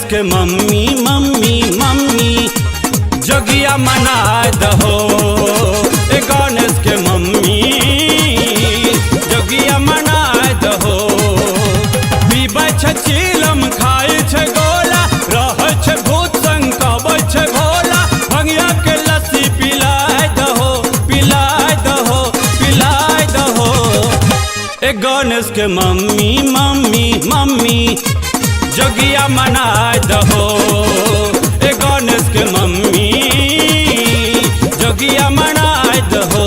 के mummy mummy mummy जोगिया मनाए दहो। ए गणेश के मम्मी जोगिया मनाए दहो। पीबै छै चीलम खाइ छै गोला, रहै छै भूत संग कहबै छै भोला। भंगिया के लस्सी पिलाए दहो, पिलाए दहो, पिलाए दहो। ए गणेश के मम्मी मम्मी मम्मी जोगिया मनाए दहो। ए गणेश के मम्मी जोगिया मनाए दहो।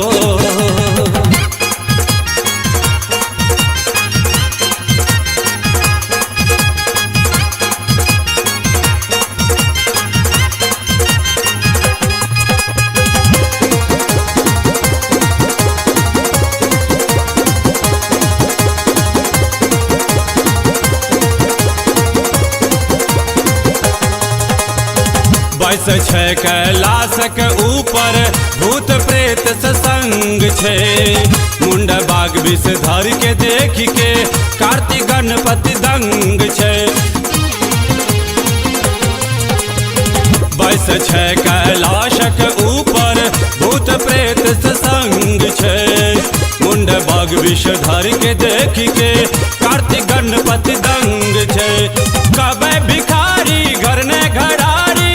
बैसे छै कैलाश के ऊपर भूत प्रेत से संग छै। मुंड बाग विष धर के देख के कार्तिक गणपति दंग छै। बैसे छै कैलाश के ऊपर भूत प्रेत से संग छै। मुंड बाग विष धर के देख के कार्तिक गणपति दंग छै। कबै भिखारी घर ने घरारी,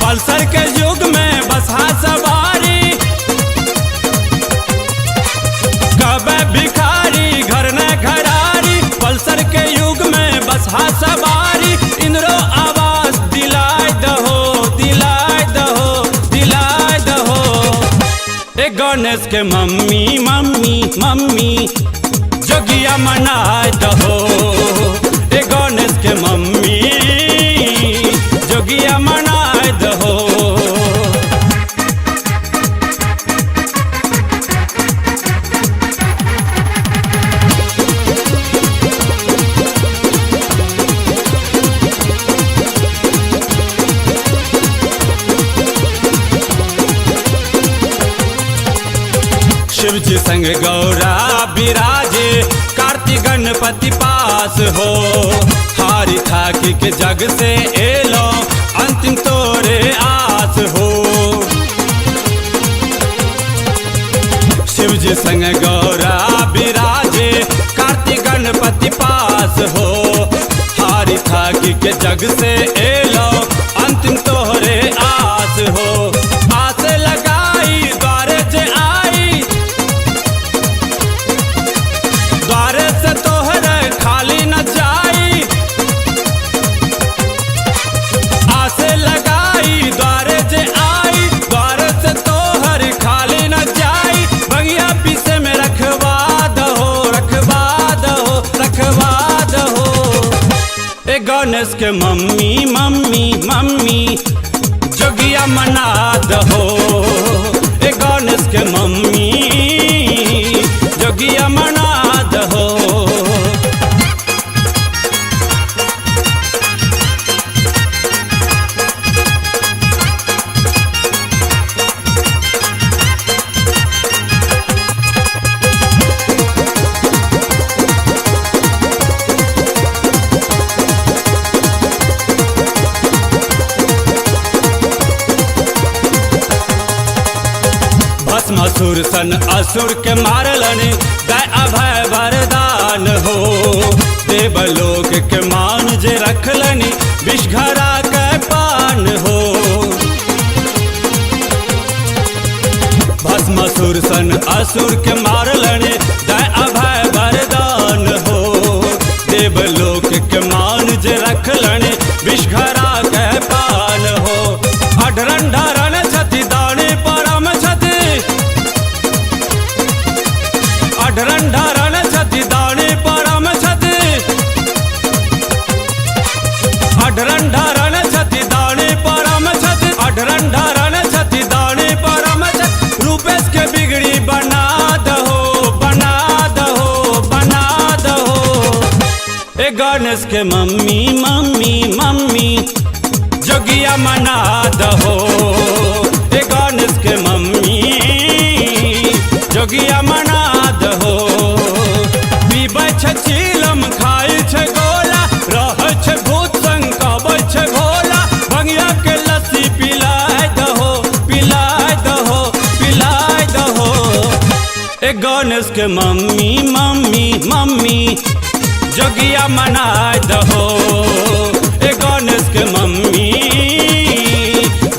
पल्सर के युग में बसहा सवारी। कबै भिखारी घर ने घरारी, पल्सर के युग में बसहा सवारी। इंद्रो आवास दिलाए दहो, दिलाए दहो, दिलाए दहो। ए गणेश के मम्मी मम्मी मम्मी जोगिया मनाए दहो। ए गणेश के मम्मी जोगिया मनाए दहो। शिव जी संग गौरा विराजे कार्तिक गणपति पास हो। हारी थाकी के जग से एलो अंतिम तोरे आस हो। शिव जी संग गौरा विराजे कार्तिक गणपति पास हो। हारी थाकी के जग से एलो अंतिम तोरे आस हो। आस लगाई द्वारे जे आई, द्वारे से तोहरे खाली न जाई। आसे लगाई द्वारे जे आई, द्वारे से तोहर खाली न जाई। भंगिया पीछे में रखवा दहो, रखवा दहो, रखवा दहो। ए गणेश के मम्मी मम्मी मम्मी जोगिया मना दहो। ए गणेश के मम्मी जोगिया मना दहो। भस्मासुर सन असुर के मारलन दय अभय वरदान हो। देवलोक के मान जे रखलनि विषघरा के पान हो। भस्मासुर सन असुर के मारलन दय अभय वरदान हो। देवलोक के मान जे रखलनि विषघरा के पान हो। अढरन ढरन छति दानी परम छति, अढरन ढरन छति दानी परम छति। अढरन ढरन छति दानी परम छति, अढरन ढरन छति दानी परम छति। रूपेश के बिगड़ी बना दहो, बना दहो, बना दहो। ए गणेश के मम्मी मम्मी मम्मी जोगिया मना दहो। ए गणेश के मम्मी जोगिया मना दहो। पीबै छै चीलम खाइ छै गोला, गणेश के मम्मी मम्मी मम्मी जोगिया मनाए दहो। ए गणेश के मम्मी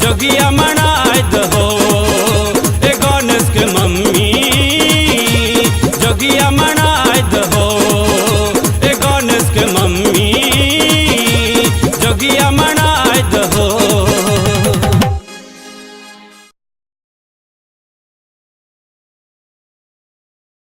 जोगिया मनाए दहो। ए गणेश के मम्मी जोगिया